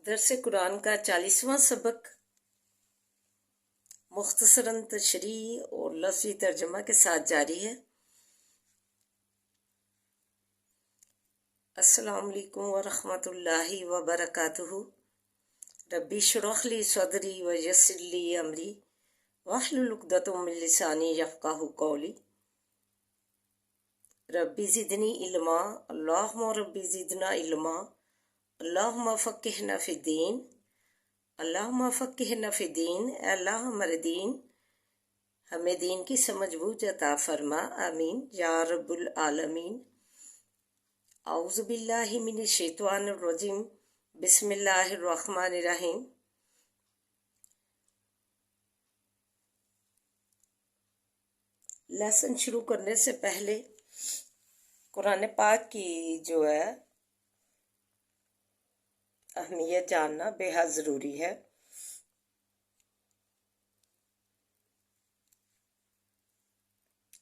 درس قرآن کا 40واں سبق مختصراً تشریح اور لفظی ترجمہ کے ساتھ جاری ہے۔ السلام علیکم ورحمۃ اللہ وبرکاتہ۔ ربی اشرح لی صدری ویسر لی امری واحلل عقدۃ من لسانی یفقہوا قولی۔ ربی زدنی علما، اللہم ربی زدنا علما، اللہم فقہنا فی الدین، اللہم فقہنا فی الدین۔ اے اللہ ہمارے دین، ہمیں دین کی سمجھ بوجھ عطا فرما، آمین یا رب العالمین۔ اعوذ باللہ من الشیطان الرجیم، بسم اللہ الرحمن الرحیم۔ لیسن شروع کرنے سے پہلے قرآن پاک کی جو ہے اہمیت جاننا بے حد ضروری ہے۔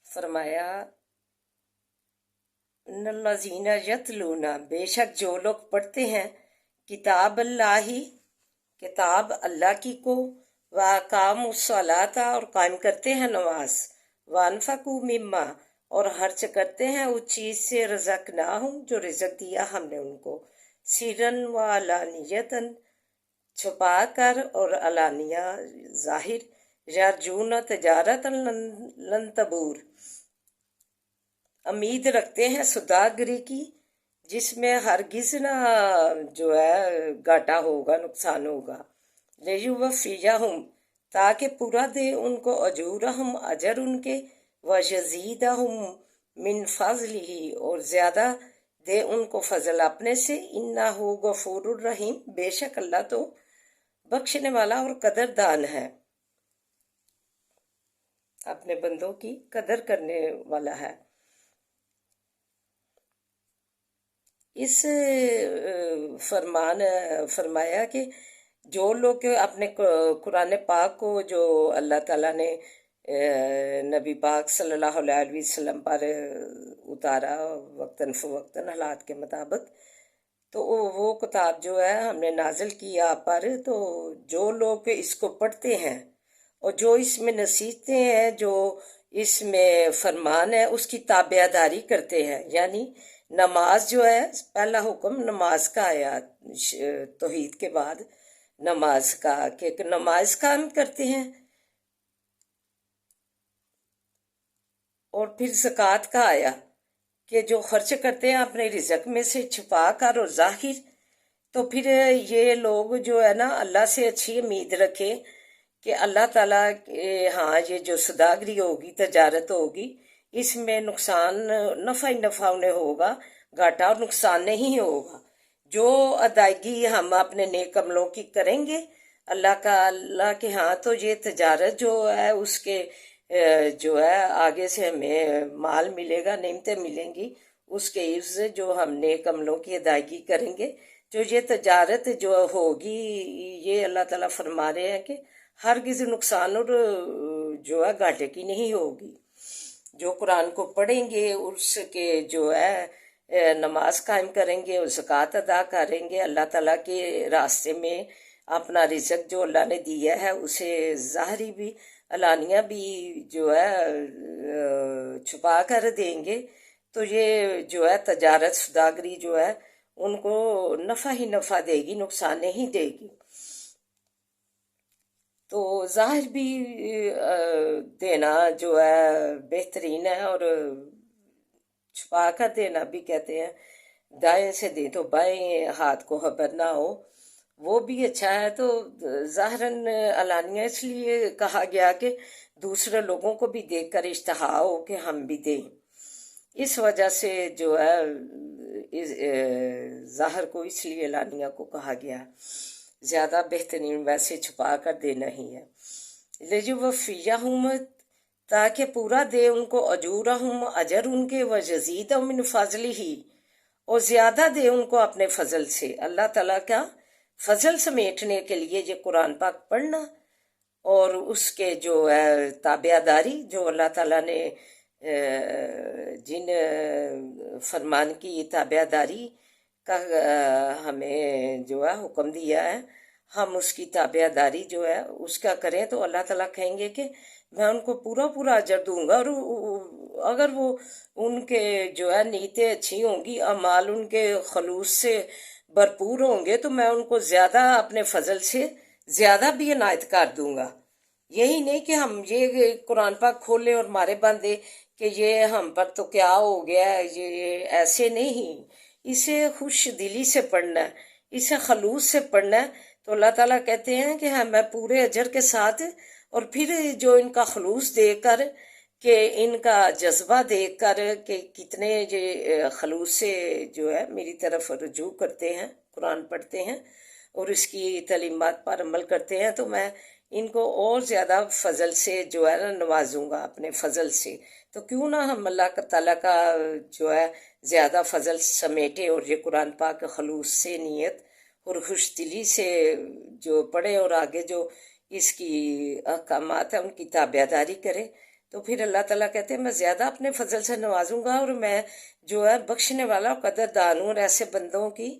فرمایا ان الذین یتلون، بے شک جو لوگ پڑھتے ہیں کتاب اللہ، کتاب اللہ کی کو، واقاموا الصلاۃ، اور قائم کرتے ہیں نماز، وانفقوا مما، اور خرچ کرتے ہیں اس چیز سے رزقناہم، جو رزق دیا ہم نے ان کو، سرًا و علانیۃً، چھپا کر اور علانیہ ظاہر، یرجون تجارۃ لن تبور، امید رکھتے ہیں سوداگری کی جس میں ہرگز نہ جو ہے گھاٹا ہوگا، نقصان ہوگا، لیوفیہم، تاکہ پورا دے ان کو، اجورہم، اجر ان کے، ویزیدہم من فضلہ، اور زیادہ دے ان کو فضل اپنے سے، انہ غفور الرحیم، بے شک اللہ تو بخشنے والا اور قدردان ہے، اپنے بندوں کی قدر کرنے والا ہے۔ اس فرمایا کہ جو لوگ اپنے قرآن پاک کو جو اللہ تعالیٰ نے نبی پاک صلی اللہ علیہ وسلم پر اتارا وقتاً فوقتاً حالات کے مطابق، تو وہ کتاب جو ہے ہم نے نازل کی آپ پر، تو جو لوگ اس کو پڑھتے ہیں اور جو اس میں نصیحتیں ہیں، جو اس میں فرمان ہے، اس کی تابع داری کرتے ہیں، یعنی نماز جو ہے، پہلا حکم نماز کا آیا توحید کے بعد، نماز کا کہ نماز قائم کرتے ہیں، اور پھر زکوٰۃ کا آیا کہ جو خرچ کرتے ہیں اپنے رزق میں سے چھپا کر اور ظاہر، تو پھر یہ لوگ جو ہے نا اللہ سے اچھی امید رکھیں کہ اللہ تعالیٰ ہاں یہ جو سوداگری ہوگی، تجارت ہوگی، اس میں نقصان نفع ہی نفع انہیں ہوگا، گھاٹا اور نقصان نہیں ہوگا۔ جو ادائیگی ہم اپنے نیک عملوں کی کریں گے اللہ کے ہاں، تو یہ تجارت جو ہے اس کے جو ہے آگے سے ہمیں مال ملے گا، نعمتیں ملیں گی اس کے عوض، جو ہم نیک عملوں کی ادائیگی کریں گے۔ جو یہ تجارت جو ہوگی، یہ اللہ تعالیٰ فرما رہے ہیں کہ ہرگز نقصان اور جو ہے گھاٹے کی نہیں ہوگی۔ جو قرآن کو پڑھیں گے، اس کے جو ہے نماز قائم کریں گے اور زکوٰۃ ادا کریں گے، اللہ تعالیٰ کے راستے میں اپنا رزق جو اللہ نے دیا ہے اسے ظاہری بھی علانیہ بھی جو ہے چھپا کر دیں گے، تو یہ جو ہے تجارت سوداگری جو ہے ان کو نفع ہی نفع دے گی، نقصان نہیں دے گی۔ تو ظاہر بھی دینا جو ہے بہترین ہے، اور چھپا کر دینا بھی کہتے ہیں، دائیں سے دیں تو بائیں ہاتھ کو خبر نہ ہو، وہ بھی اچھا ہے۔ تو ظاہراً علانیہ اس لیے کہا گیا کہ دوسرے لوگوں کو بھی دیکھ کر اشتہا ہو کہ ہم بھی دیں، اس وجہ سے جو ہے ظاہر کو اس لیے علانیہ کو کہا گیا، زیادہ بہترین ویسے چھپا کر دینا ہی ہے۔ لیوفیہم، تاکہ پورا دے ان کو، اجورہم، اجر ان کے، ویزیدہم من فضلہ، اور زیادہ دے ان کو اپنے فضل سے، اللہ تعالیٰ کا فضل سمیٹنے کے لیے یہ قرآن پاک پڑھنا اور اس کے جو ہے تابع داری، جو اللہ تعالیٰ نے جن فرمان کی تابع داری کا ہمیں جو ہے حکم دیا ہے، ہم اس کی تابع داری جو ہے اس کا کریں تو اللہ تعالیٰ کہیں گے کہ میں ان کو پورا پورا اجر دوں گا، اور اگر وہ ان کے جو ہے نیتیں اچھی ہوں گی، اعمال ان کے خلوص سے بھرپور ہوں گے، تو میں ان کو زیادہ اپنے فضل سے زیادہ بھی عنایت کر دوں گا۔ یہی نہیں کہ ہم یہ قرآن پاک کھولیں اور مارے باندھے کہ یہ ہم پر تو کیا ہو گیا ہے، یہ ایسے نہیں، اسے خوش دلی سے پڑھنا ہے، اسے خلوص سے پڑھنا ہے، تو اللہ تعالیٰ کہتے ہیں کہ ہاں میں پورے اجر کے ساتھ، اور پھر جو ان کا خلوص دیکھ کر، کہ ان کا جذبہ دیکھ کر کہ کتنے یہ خلوص سے جو ہے میری طرف رجوع کرتے ہیں، قرآن پڑھتے ہیں اور اس کی تعلیمات پر عمل کرتے ہیں، تو میں ان کو اور زیادہ فضل سے جو ہے نا نوازوں گا، اپنے فضل سے۔ تو کیوں نہ ہم اللہ تعالیٰ کا جو ہے زیادہ فضل سمیٹے اور یہ قرآن پاک خلوص سے نیت اور خوش دلی سے جو پڑھے اور آگے جو اس کی احکامات ہیں ان کی تابع داری کرے، تو پھر اللہ تعالیٰ کہتے ہیں میں زیادہ اپنے فضل سے نوازوں گا، اور میں جو ہے بخشنے والا قدر دان ہوں، اور ایسے بندوں کی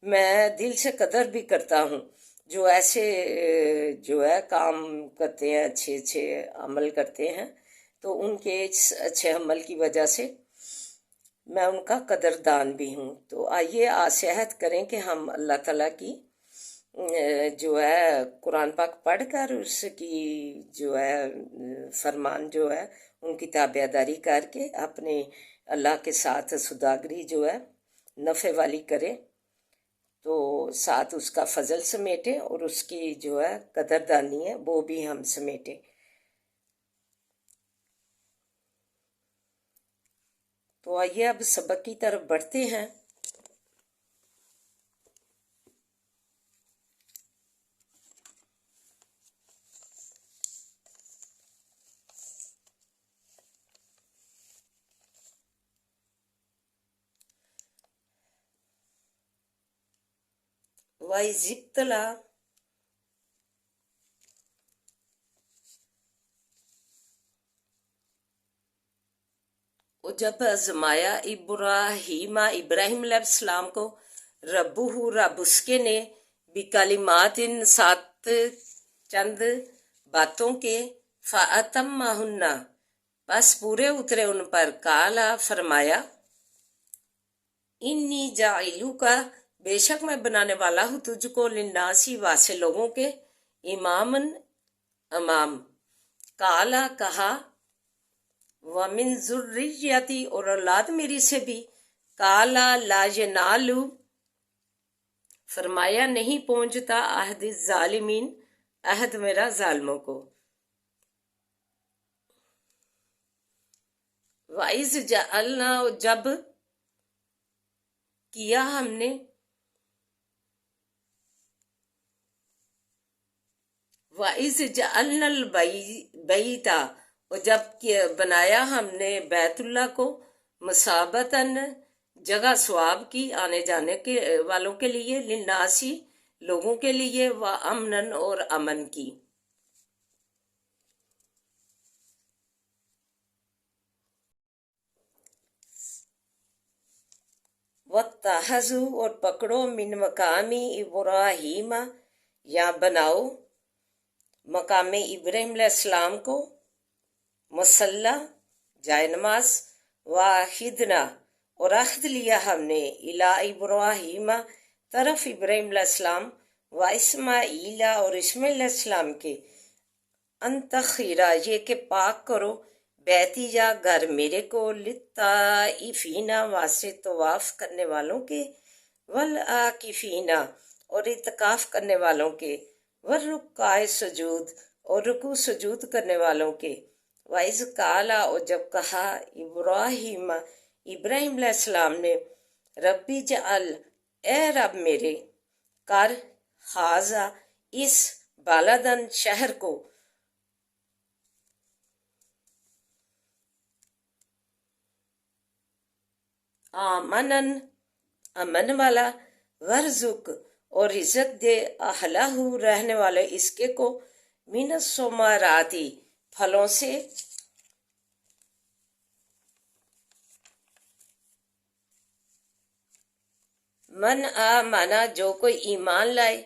میں دل سے قدر بھی کرتا ہوں جو ایسے جو ہے کام کرتے ہیں، اچھے اچھے عمل کرتے ہیں، تو ان کے اس اچھے عمل کی وجہ سے میں ان کا قدردان بھی ہوں۔ تو آئیے آسیحت کریں کہ ہم اللہ تعالیٰ کی جو ہے قرآن پاک پڑھ کر اس کی جو ہے فرمان جو ہے ان کی تابع داری کر کے اپنے اللہ کے ساتھ سوداگری جو ہے نفع والی کرے، تو ساتھ اس کا فضل سمیٹے اور اس کی جو ہے قدردانی ہے وہ بھی ہم سمیٹیں۔ تو آئیے اب سبق کی طرف بڑھتے ہیں۔ وَإِذِ ابْتَلَىٰ، اور جب آزمایا ابراہیم علیہ السلام کو ربہ رب اس کے نے بکلمات سات چند باتوں کے فَأَتَمَّہُنَّ بس پورے اترے ان پر، کالا فرمایا انی جاعلوک بے شک میں بنانے والا ہوں تجھ کو للناسی واسے لوگوں کے امامن امام، کالا کہا وَمِن ذُرِّيَّتِي اور اولاد میری سے بھی، کالا لا ینالو فرمایا نہیں پہنچتا عہد الظالمین عہد میرا ظالموں کو۔ وَإِذْ جَعَلْنَا جب کیا ہم نے، وَإِذْ جَعَلْنَا الْبَيْتَ اور جب بنایا ہم نے بیت اللہ کو مثابتاً جگہ ثواب کی آنے جانے کے والوں کے لیے، للناسی لوگوں کے لیے، وَأَمْنًا اور امن کی۔ وَاتَّخَذُوا اور پکڑو من مقامی ابراہیم یا بناؤ مقام ابراہیم علیہ السلام کو، مصلی جائے نماز، واحدنا اور عہد لیا ہم نے، الی ابراہیم طرف ابراہیم علیہ السلام، و اسماعیل اور اسماعیل علیہ السلام کے، ان تخیرا یہ کہ پاک کرو، بیتی یا گھر میرے کو، للطائفین واسے طواف کرنے والوں کے، والعاکفین اور اعتکاف کرنے والوں کے، والرکع سجود اور رکوع سجود کرنے والوں کے۔ وَإِذْ قَالَ اور جب کہا ابراہیم علیہ السلام نے، ربی جعل اے رب میرے، کر ھذا اس بلدن شہر کو، آمنن امن والا، ورزق اور رزق دے، اہلہ رہنے والے اس کے کو، من الثمراتی پھلوں سے، من آمنا جو کوئی ایمان لائے،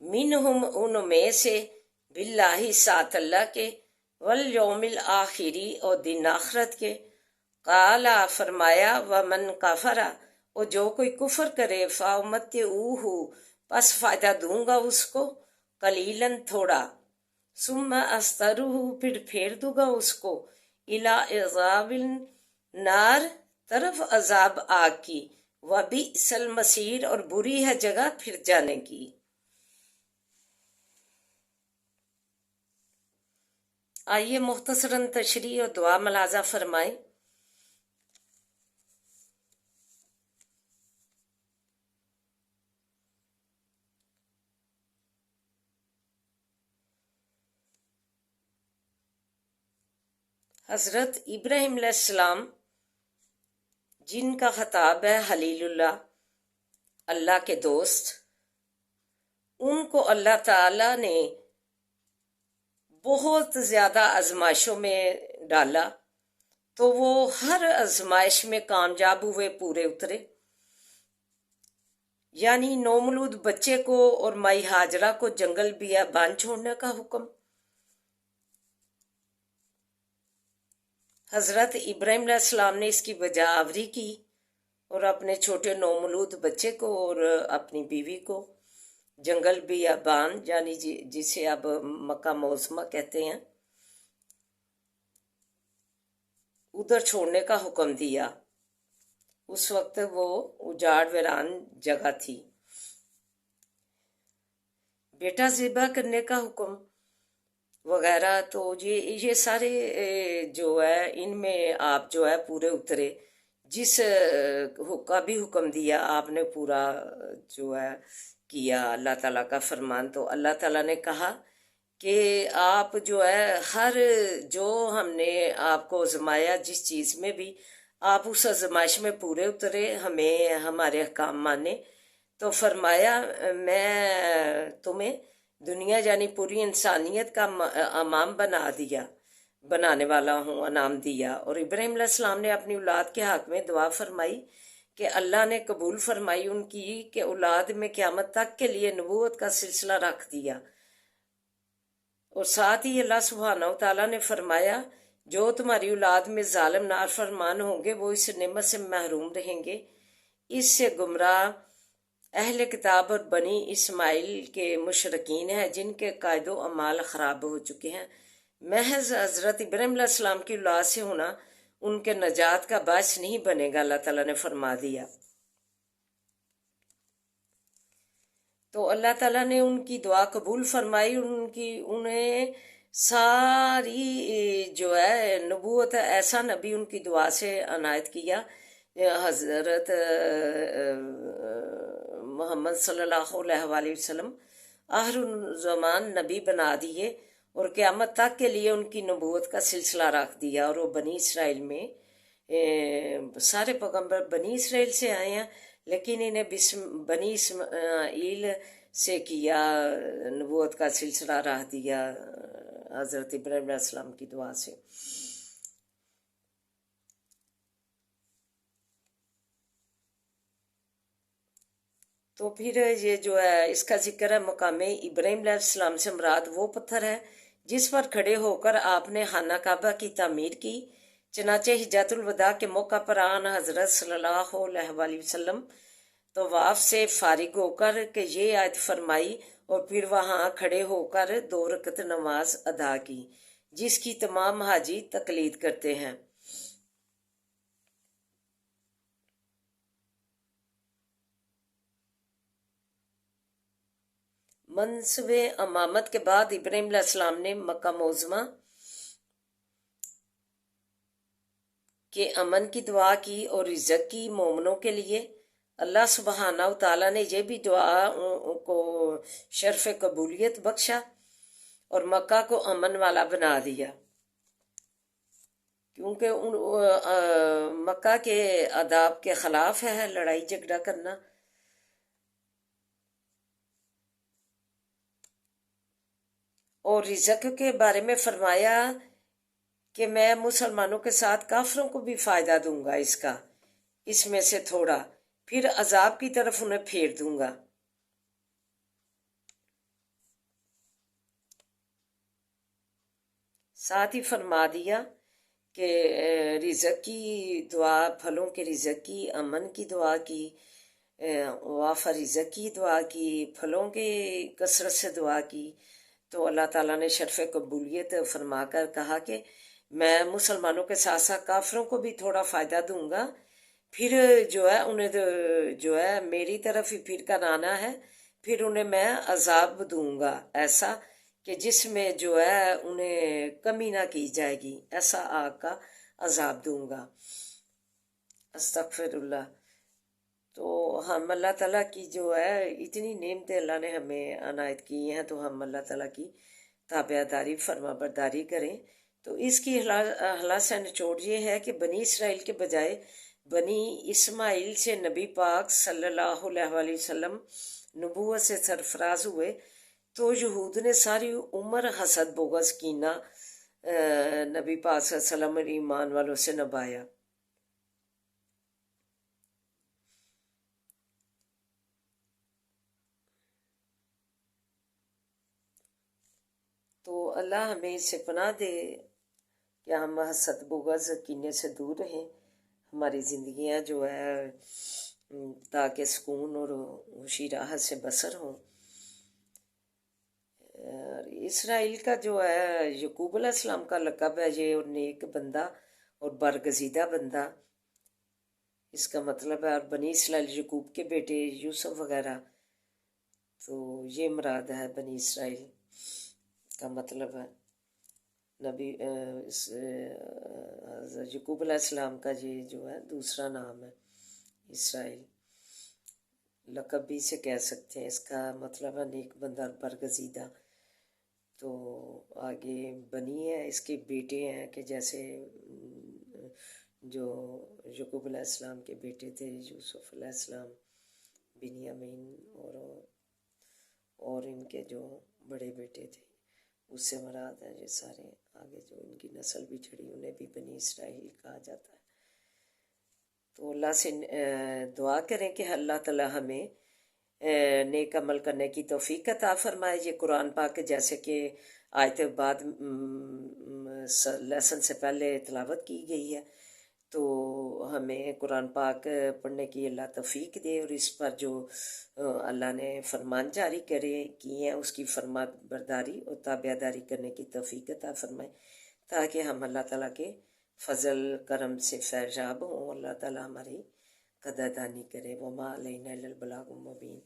منہم ان میں سے، باللہ ساتھ اللہ کے، والیوم الآخری اور دن آخرت کے، قالا فرمایا، ومن کفرا اور جو کوئی کفر کرے، فامتعوہ پس فائدہ دوں گا اس کو، قلیلاً تھوڑا، ثم استرہ پھر پھیر دوں گا اس کو، الی عذاب النار طرف عذاب آگ کی، وبئس المصیر اور بری ہے جگہ پھر جانے کی۔ آئیے مختصراً تشریح اور دعا ملاحظہ فرمائیں۔ حضرت ابراہیم علیہ السلام جن کا خطاب ہے خلیل اللہ، اللہ کے دوست، ان کو اللہ تعالیٰ نے بہت زیادہ آزمائشوں میں ڈالا، تو وہ ہر آزمائش میں کامیاب ہوئے، پورے اترے۔ یعنی نومولود بچے کو اور مائی ہاجرہ کو جنگل بیابان چھوڑنے کا حکم، حضرت ابراہیم علیہ السلام نے اس کی بجا آوری کی اور اپنے چھوٹے نومولود بچے کو اور اپنی بیوی کو جنگل بیابان، یعنی جسے اب مکہ معظمہ کہتے ہیں، ادھر چھوڑنے کا حکم دیا۔ اس وقت وہ اجاڑ ویران جگہ تھی۔ بیٹا ذبح کرنے کا حکم وغیرہ، تو یہ سارے جو ہے ان میں آپ جو ہے پورے اترے۔ جس کا بھی حکم دیا آپ نے پورا جو ہے کیا، اللہ تعالیٰ کا فرمان۔ تو اللہ تعالیٰ نے کہا کہ آپ جو ہے ہر جو ہم نے آپ کو آزمایا جس چیز میں بھی، آپ اس آزمائش میں پورے اترے، ہمیں ہمارے احکام مانے۔ تو فرمایا میں تمہیں دنیا یعنی پوری انسانیت کا امام بنانے والا ہوں، انعام دیا۔ اور ابراہیم علیہ السلام نے اپنی اولاد کے حق میں دعا فرمائی کہ اللہ نے قبول فرمائی ان کی، کہ اولاد میں قیامت تک کے لیے نبوت کا سلسلہ رکھ دیا۔ اور ساتھ ہی اللہ سبحانہ و تعالیٰ نے فرمایا جو تمہاری اولاد میں ظالم نافرمان ہوں گے وہ اس نعمت سے محروم رہیں گے۔ اس سے گمراہ اہل کتاب اور بنی اسماعیل کے مشرکین ہیں جن کے قائد و اعمال خراب ہو چکے ہیں۔ محض حضرت ابراہیم علیہ السلام کی اولاد سے ہونا ان کے نجات کا باعث نہیں بنے گا، اللہ تعالیٰ نے فرما دیا۔ تو اللہ تعالیٰ نے ان کی دعا قبول فرمائی، انہیں ساری جو ہے نبوت، ایسا نبی ان کی دعا سے عنایت کیا، حضرت محمد صلی اللہ علیہ وآلہ وسلم آخر الزمان نبی بنا دیے اور قیامت تک کے لیے ان کی نبوت کا سلسلہ رکھ دیا۔ اور وہ بنی اسرائیل میں سارے پیغمبر بنی اسرائیل سے آئے ہیں، لیکن انہیں بنی اسماعیل سے کیا، نبوت کا سلسلہ رکھ دیا حضرت ابراہیم علیہ السلام کی دعا سے۔ تو پھر یہ جو ہے اس کا ذکر ہے مقام ابراہیم علیہ السلام سے مراد وہ پتھر ہے جس پر کھڑے ہو کر آپ نے خانہ کعبہ کی تعمیر کی۔ چنانچہ حجۃ الوداع کے موقع پر آن حضرت صلی اللہ علیہ وآلہ وسلم طواف سے فارغ ہو کر کہ یہ آیت فرمائی اور پھر وہاں کھڑے ہو کر 2 رکعت نماز ادا کی، جس کی تمام حاجی تقلید کرتے ہیں۔ منصب امامت کے بعد ابراہیم علیہ السلام نے مکہ معظمہ کے امن کی دعا کی اور رزق کی مومنوں کے لیے۔ اللہ سبحانہ و تعالیٰ نے یہ بھی دعا کو شرف قبولیت بخشا اور مکہ کو امن والا بنا دیا، کیونکہ مکہ کے آداب کے خلاف ہے لڑائی جھگڑا کرنا۔ اور رزق کے بارے میں فرمایا کہ میں مسلمانوں کے ساتھ کافروں کو بھی فائدہ دوں گا اس میں سے تھوڑا، پھر عذاب کی طرف انہیں پھیر دوں گا۔ ساتھ ہی فرما دیا کہ رزق کی دعا، پھلوں کے رزق کی، امن کی دعا کی، وافر رزق کی دعا کی، پھلوں کی کثرت سے دعا کی، تو اللہ تعالیٰ نے شرف قبولیت فرما کر کہا کہ میں مسلمانوں کے ساتھ ساتھ کافروں کو بھی تھوڑا فائدہ دوں گا، پھر جو ہے انہیں جو ہے میری طرف ہی پھر کر آنا ہے، پھر انہیں میں عذاب دوں گا ایسا کہ جس میں جو ہے انہیں کمی نہ کی جائے گی، ایسا آگ کا عذاب دوں گا۔ استغفر اللہ۔ تو ہم اللہ تعالیٰ کی جو ہے اتنی نعمتیں اللہ نے ہمیں عنایت کی ہیں، تو ہم اللہ تعالیٰ کی تابع داری، فرما برداری کریں۔ تو اس کی خلاصہ نچوڑ یہ ہے کہ بنی اسرائیل کے بجائے بنی اسماعیل سے نبی پاک صلی اللہ علیہ وآلہ وسلم نبوت سے سرفراز ہوئے، تو یہود نے ساری عمر حسد بغض کینہ نبی پاک صلی اللہ علیہ وسلم اور ایمان والوں سے نبھایا۔ تو اللہ ہمیں اس سے پناہ دے کہ ہم حسد بغض کینے سے دور رہیں، ہماری زندگیاں جو ہے تاکہ سکون اور خوشی راحت سے بسر ہوں۔ اسرائیل کا جو ہے یعقوب علیہ السلام کا لقب ہے یہ، اور نیک بندہ اور برگزیدہ بندہ، اس کا مطلب ہے، اور بنی اسرائیل یعقوب کے بیٹے یوسف وغیرہ، تو یہ مراد ہے بنی اسرائیل کا مطلب ہے نبی یعقوب علیہ السلام کا یہ جو ہے دوسرا نام ہے اسرائیل، لقب بھی اسے کہہ سکتے ہیں، اس کا مطلب ہے نیک بندہ اور برگزیدہ۔ تو آگے بنی ہے، اس کے بیٹے ہیں کہ جیسے جو یعقوب علیہ السلام کے بیٹے تھے، یوسف علیہ السلام، بنیامین اور ان کے جو بڑے بیٹے تھے، اس سے مراد ہے یہ سارے آگے جو ان کی نسل بھی چڑھی انہیں بھی بنی اسرائیل کہا جاتا ہے۔ تو اللہ سے دعا کریں کہ اللہ تعالیٰ ہمیں نیک عمل کرنے کی توفیق عطا فرمائے۔ یہ قرآن پاک جیسے کہ آیت بعد لیسن سے پہلے تلاوت کی گئی ہے، تو ہمیں قرآن پاک پڑھنے کی اللہ توفیق دے، اور اس پر جو اللہ نے فرمان جاری کی ہیں اس کی فرما برداری اور تابع داری کرنے کی توفیق عطا فرمائے، تاکہ ہم اللہ تعالیٰ کے فضل کرم سے فیضاب ہوں، اللہ تعالیٰ ہماری قدردانی کرے۔ وما علینا الا البلاغ المبین،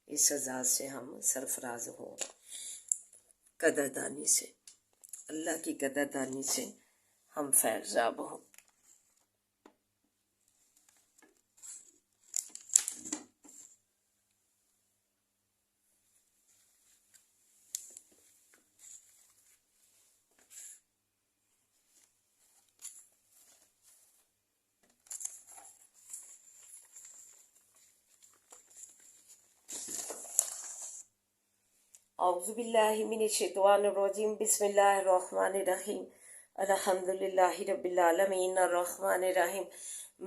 اس اعزاز سے ہم سرفراز ہوں، قدردانی سے، اللہ کی قدردانی سے ہم فیضاب ہوں۔ اعوذ باللہ من الشیطان الرجیم، بسم اللہ الرحمن الرحیم، الحمدللہ رب العالمین، الرحمن الرحیم،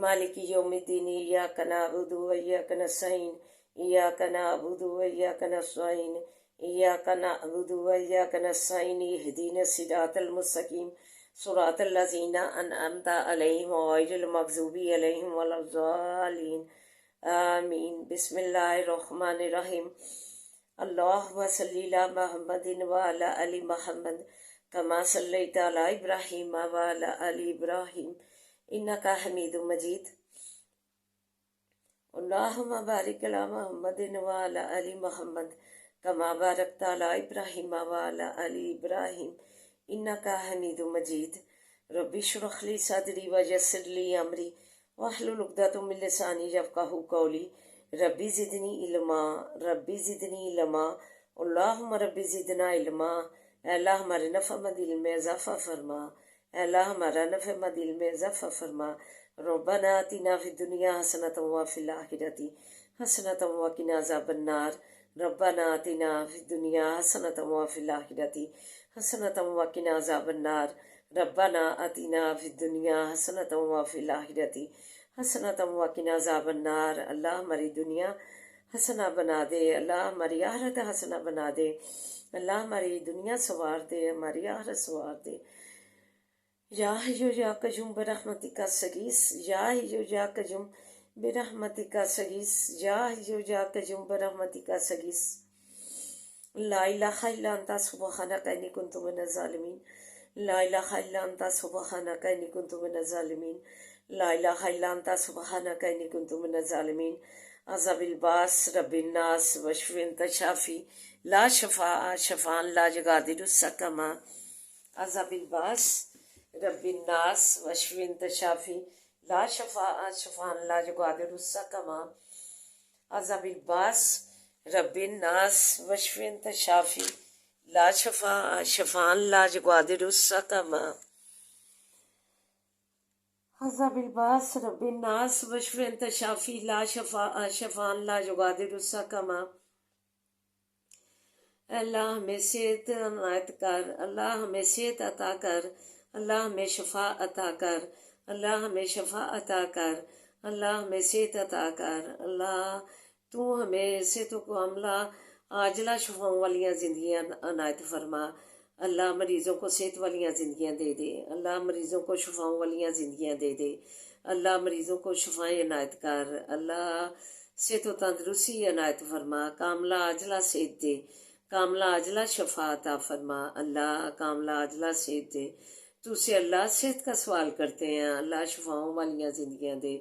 مالک یوم الدین، ایاک نعبد و ایاک نستعین، ایاک نعبد و ایاک نستعین، ایاک نعبد و ایاک نستعین، اہدنا الصراط المستقیم، صراط الذین انعمت علیہم غیر المغضوب علیہم ولا الضالین، آمین۔ بسم اللہ الرحمن الرحیم، اللہم صلی علی محمد وعلی آل محمد کما صلیت علی ابراہیم وعلی آل ابراہیم انکا حمید مجید، اللہم بارک علی محمد وعلی آل محمد کما بارکت علی ابراہیم وعلی آل ابراہیم انکا حمید مجید، رب اشرح لی صدری ویسر لی امری واحلل عقدۃ من لسانی یفقہوا قولی، ربی زدنی علما، ربی زدنی علما، اللہم ربی زدنا علما۔ اے اللہ ہمارے نفع مند علم میں اضافہ فرما، اے اللہ ہمارا نفع مند علم میں اضافہ فرما۔ ربنا آتنا فی الدنیا حسنۃ وفی الآخرۃ حسنۃ وقنا عذاب النار، ربنا آتنا فی الدنیا حسنۃ وفی الآخرۃ حسنۃ وقنا عذاب النار، ربنا آتنا فی الدنیا حسنۃ وفی الآخرۃ حسنۃ وقنا عذاب النار، اللہ ہماری دنیا حسنہ بنا دے، اللہ ہماری آخرت حسنہ بنا دے، اللہ ہماری دنیا سنوار دے، ہماری آخرت سنوار دے۔ یا حیو یا قیوم برحمتک استغیث، یا حیو یا قیوم برحمتک استغیث، یا حیو یا قیوم برحمتک استغیث۔ لا الہ الا انت سبحانک انی کنت من الظالمین، لا الہ الا انت سبحانک انی کنت من الظالمین، لا الہ الا انت سبحانک انی کنت من الظالمین۔ عذاب الباس رب الناس واشف انت شافی لا شفاء شفاء لا یغادر سقما۔ عذاب الباس رب الناس واشف انت شافی لا شفاء شفاء لا یغادر سقما۔ عذاب الباس رب الناس واشف انت شافی لا شفاء شفاء لا یغادر سقما۔ عذاب الباس رب الناس واشف انت شافی لا شفاء شفاء لا یغادر سقما۔ اللہ ہمیں صحت عنایت کر، اللہ ہمیں صحت عطا کر، اللہ ہمیں شفا عطا کر، اللہ ہمیں شفا عطا کر، اللہ ہمیں صحت عطا کر۔ اللہ تو ہمیں صحت کو عملہ عاجلہ شفاؤں والیاں زندگیاں عنایت فرما۔ اللہ مریضوں کو صحت والیاں زندگیاں دے دے، اللہ مریضوں کو شفاؤں والیاں زندگیاں دے دے، اللہ مریضوں کو شفائیں عنایت کر، اللہ صحت و تندرستی عنایت فرما، کاملہ عاجلہ صحت دے، کاملہ عاجلہ شفا عطا فرما، اللہ کاملہ عاجلہ صحت دے۔ تو سے اللہ صحت کا سوال کرتے ہیں، اللہ شفاؤں والیاں زندگیاں دے،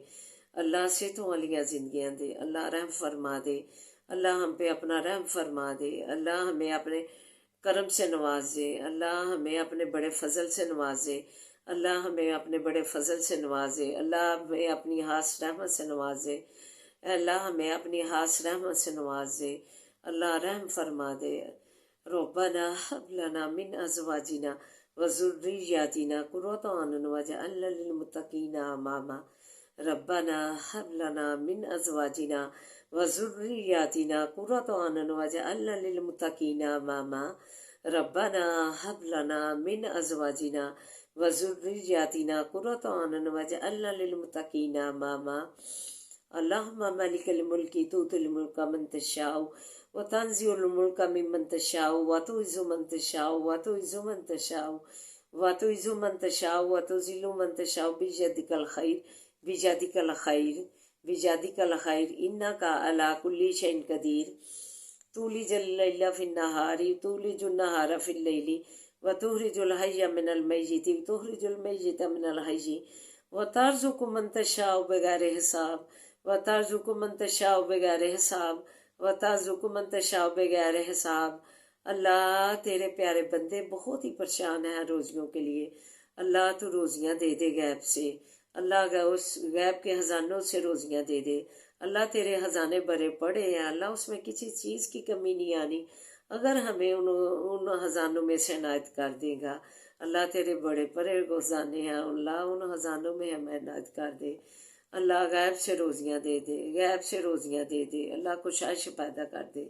اللہ صحتوں والیاں زندگیاں دے، اللہ رحم فرما دے، اللہ ہم پہ اپنا رحم فرما دے، اللہ ہمیں اپنے کرم سے نواز دے، اللہ ہمیں اپنے بڑے فضل سے نواز دے، اللہ ہمیں اپنے بڑے فضل سے نواز دے، اللہ ہمیں اپنی خاص رحمت سے نواز دے، اللہ ہمیں اپنی خاص رحمت سے نواز دے، اللہ رحم فرما دے۔ ربنا هب لنا من ازواجنا وذریاتنا قرۃ اعین واجعلنا للمتقین اماما۔ ربنا هب لنا من ازواجنا وذریاتنا قرۃ اعین واجعلنا للمتقین اماما۔ ربنا هب لنا من ازواجنا وذریاتنا قرۃ اعین واجعلنا للمتقین اماما۔ اللہم مالک الملک تؤتی الملک من تشاء وتنزع الملک ممن تشاء وتعز من تشاء وتعز من تشاء وتعز من تشاء وتذل من تشاء بیدک الخیر بیدک الخیر بیدک الخیر انک علی کل شیء قدیر۔ تولج اللیل فی النہار تولج النہار فی اللیل وتخرج الحی من المیت وتخرج المیت من الحی وترزق من تشاء بغیر حساب وترزق من تشاء بغیر حساب وترزق من تشاء بغیر حساب۔ اللہ تیرے پیارے بندے بہت ہی پریشان ہیں روزیوں کے لیے، اللہ تو روزیاں دے دے غیب سے، اللہ اس غیب کے خزانوں سے روزیاں دے دے، اللہ تیرے خزانے بھرے پڑے ہیں، اللہ اس میں کسی چیز کی کمی نہیں آنی، اگر ہمیں ان خزانوں میں سے عنایت کر دے گا، اللہ تیرے بڑے بڑے خزانے ہیں، اللہ ان خزانوں میں ہمیں عنایت کر دے، اللہ غیب سے روزیاں دے دے، غیب سے روزیاں دے دے، اللہ کشائش پیدا کر دے،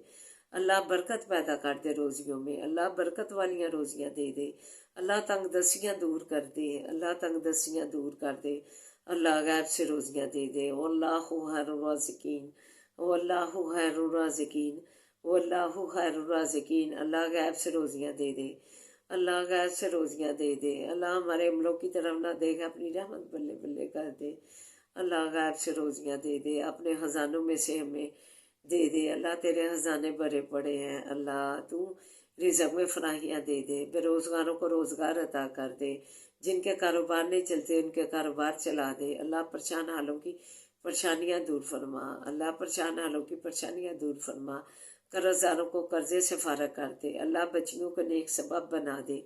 اللہ برکت پیدا کر دے روزیوں میں، اللہ برکت والیاں روزیاں دے دے، اللہ تنگ دستیاں دور کر دے، اللہ تنگ دستیاں دور کر دے، اللہ غیب سے روزیاں دے دے۔ واللہ خیر الرازقین، واللہ خیر الرازقین، واللہ خیر الرازقین۔ اللہ غیب سے روزیاں دے دے، اللہ غیب سے روزیاں دے دے، اللہ ہمارے عملوں کی طرف نہ دیکھ، اپنی رحمت بلے بلے کر دے، اللہ غیب سے روزیاں دے دے، اپنے خزانوں میں سے ہمیں دے دے، اللہ تیرے خزانے بھرے پڑے ہیں، اللہ تو رزق میں فراہیاں دے دے، بے روزگاروں کو روزگار عطا کر دے، جن کے کاروبار نہیں چلتے ان کے کاروبار چلا دے، اللہ پریشان حالوں کی پریشانیاں دور فرما، اللہ پریشان حالوں کی پریشانیاں دور فرما، قرض داروں کو قرضے سے فارغ کر دے، اللہ بچیوں کو نیک سبب بنا دے،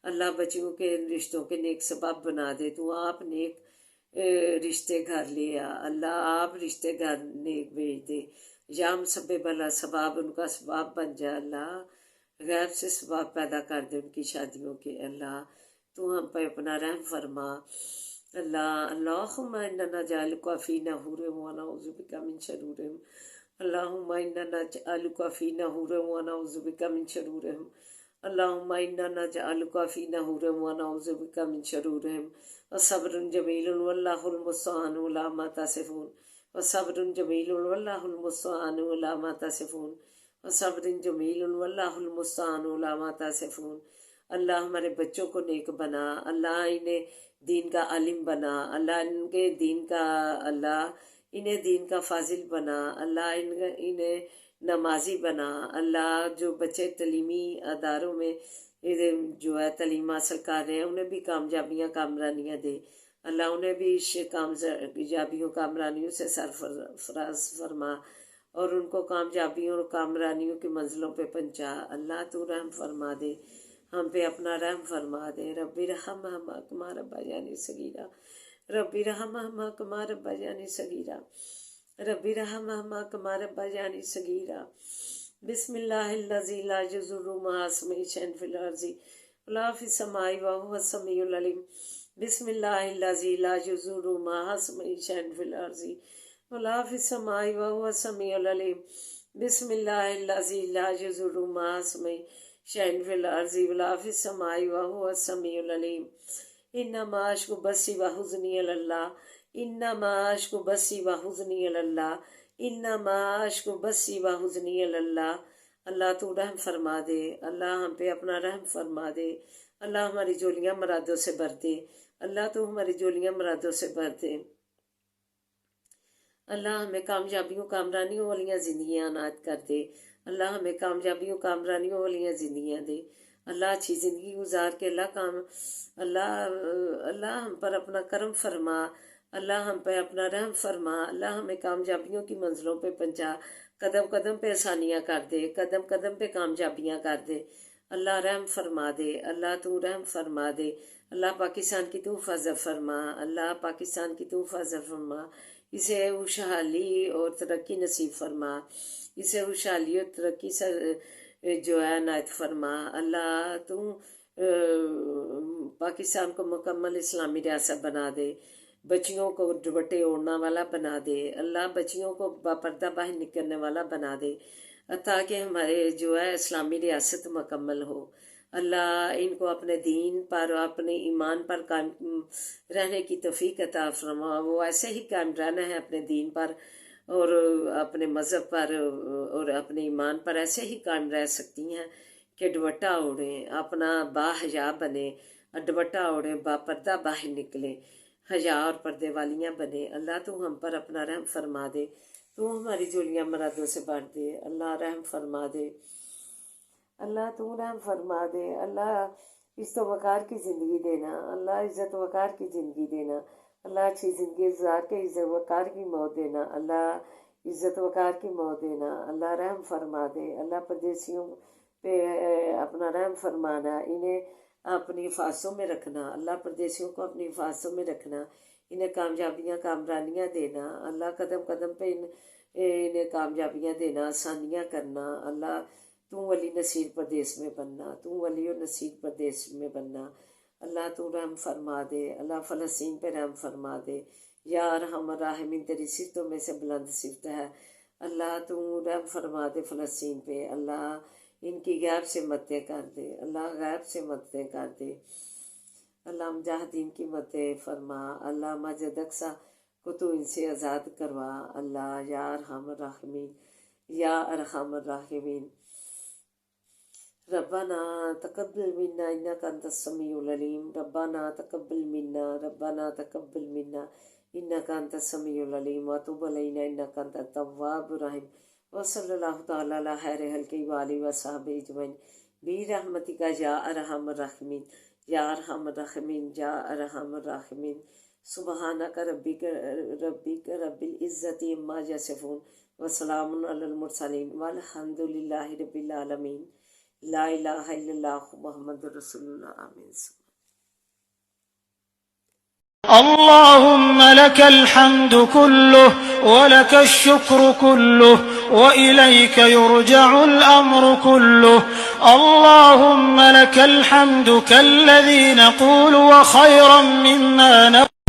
اللہ بچیوں کے رشتوں کے نیک سبب بنا دے، تو آپ نیک رشتے گھر لیا، اللہ آپ رشتے گھر نیک بھیج دے، یام سب بلا ثواب ان کا ثواب بن جائے، اللہ غیب سے ثواب پیدا کر دے ان کی شادیوں کے، اللہ تو ہم پہ اپنا رحم فرما، اللہ اللہم انا نجعلک فی نحورہم ونعوذ بک من شرورہم، اللہم انا نجعلک فی نحورہم ونعوذ بک من شرورہم، اللہم انا نجعلک فی نحورہم ونعوذ بک من شرورہم وصبر جمیل واللہ المستعان علی ما تصفون وصبر جمیل واللہ المستعان علی ما تصفون وصبر جمیل واللہ المستعان علی ما تصفون۔ اللہ ہمارے بچوں کو نیک بنا، اللہ انہیں دین کا عالم بنا، اللہ ان کے دین کا، اللہ انہیں دین کا فاضل بنا، اللہ انہیں نمازی بنا، اللہ جو بچے تعلیمی اداروں میں جو ہے تعلیم حاصل کر رہے ہیں انہیں بھی کامیابیاں کامرانیاں دے، اللہ انہیں بھی کامیابیوں کامرانیوں سے سرفراز فرما اور ان کو کامیابیوں اور کامرانیوں کی منزلوں پہ پہنچا۔ اللہ تو رحم فرما دے، ہم پہ اپنا رحم فرما دے۔ ربی رحمہما کما ربیانی صغیرا، ربی رحمہما کما ربیانی صغیرا، ربی رحمہما کما ربیانی صغیرا۔ بسم اللہ الذی لا یضر مع اسمہ شیء فی الارض ولا فی السماء وهو السمیع العلیم۔ بسم اللہ الذی لا یضر مع اسمہ شیء فی الارض ولا فی السماء وهو السمیع العلیم۔ بسم اللہ الذی لا یضر مع اسمہ شیء فی الارض ولا فی السماء وهو السمیع العلیم۔ انما اشکو بثی وحزنی الی اللہ، انما اشکو بثی وحزنی الی اللہ، انما اشکو بثی وحزنی الی اللہ۔ اللہ تو رحم فرما دے، اللہ ہم پہ اپنا رحم فرما دے، اللہ ہماری جولیاں مرادوں سے بھر دے، اللہ تو ہماری جولیاں مرادوں سے بھر دے، اللہ ہمیں کامیابیوں کامرانیوں والیاں زندگیاں عنایت کر دے، اللہ ہمیں کامیابیوں کامرانیوں والیاں زندگیاں دے، اللہ اچھی زندگی گزار کے اللہ ہم پر اپنا کرم فرما، اللہ ہم پہ اپنا رحم فرما، اللہ ہمیں کامیابیوں کی منزلوں پہ پہنچا، قدم قدم پہ آسانیاں کر دے، قدم قدم پہ کامیابیاں کر دے، اللہ رحم فرما دے، اللہ تو رحم فرما دے، اللہ پاکستان کی تو حفاظت فرما، اللہ پاکستان کی تو حفاظت فرما، اسے خوشحالی اور ترقی نصیب فرما، اسے خوشحالی اور ترقی سے جو ہے عنایت فرما، اللہ تو پاکستان کو مکمل اسلامی ریاست بنا دے، بچیوں کو دوپٹے اوڑھنا والا بنا دے، اللہ بچیوں کو باپردہ باہر نکلنے والا بنا دے تاکہ ہمارے جو ہے اسلامی ریاست مکمل ہو، اللہ ان کو اپنے دین پر اپنے ایمان پر قائم رہنے کی توفیق عطا فرما، وہ ایسے ہی قائم رہنا ہے اپنے دین پر اور اپنے مذہب پر اور اپنے ایمان پر ایسے ہی قائم رہ سکتی ہیں کہ دوپٹہ اوڑھیں، اپنا باحیا بنے، دوپٹہ اوڑھیں، باپردہ باہر نکلیں، حیا اور پردے والیاں بنے، اللہ تو ہم پر اپنا رحم فرما دے، تو ہماری جولیاں مرادوں سے بھر دے، اللہ رحم فرما دے، اللہ تو رحم فرما دے، اللہ عزت و وقار کی زندگی دینا، اللہ عزت و وقار کی زندگی دینا، اللہ اچھی زندگی گزار کے عزت و وقار کی موت دینا، اللہ عزت و وقار کی موت دینا، اللہ رحم فرما دے، اللہ پردیسیوں پہ اپنا رحم فرمانا، انہیں اپنی حفاظتوں میں رکھنا، اللہ پردیسیوں کو اپنی حفاظتوں میں رکھنا، انہیں کامیابیاں کامرانیاں دینا، اللہ قدم قدم پہ انہیں کامیابیاں دینا، آسانیاں کرنا، اللہ تو ولی نصیر پردیس میں بننا، تو ولی و نصیر پردیس میں بننا، اللہ تو رحم فرما دے، اللہ فلسطین پہ رحم فرما دے، یا ارحم الراحمین تیری صفتوں میں سے بلند صفت ہے، اللہ تو رحم فرما دے فلسطین پہ، اللہ ان کی غیب سے مددیں کر دے، اللہ غیب سے مددیں کر دے، اللہ مجاہدین کی مدد فرما، اللہ مسجد اقصی کو تو ان سے آزاد کروا، اللہ یا ارحم الراحمین، یا ارحم الراحمین۔ ربنا تقبل منا انک انت السمیع العلیم، ربنا تقبل منا، ربنا تقبل منا انک انت السمیع العلیم وتب علینا انک انت التواب الرحیم، وصلی اللہ تعالی علی خیر خلقہ وآلہ وصحبہ اجمعین برحمتک یا ارحم الراحمین، یا ارحم الراحمین، یا ارحم الراحمین۔ سبحانک ربک رب العزت عما یصفون وسلام علی المرسلین والحمد للہ رب العالمین، لا الہ الا اللہ محمد رسول اللہ، آمین۔ اللهم لك الحمد كله ولك الشكر كله وإليك يرجع الأمر كله، اللهم لك الحمد كالذي نقول وخيرا مما نقول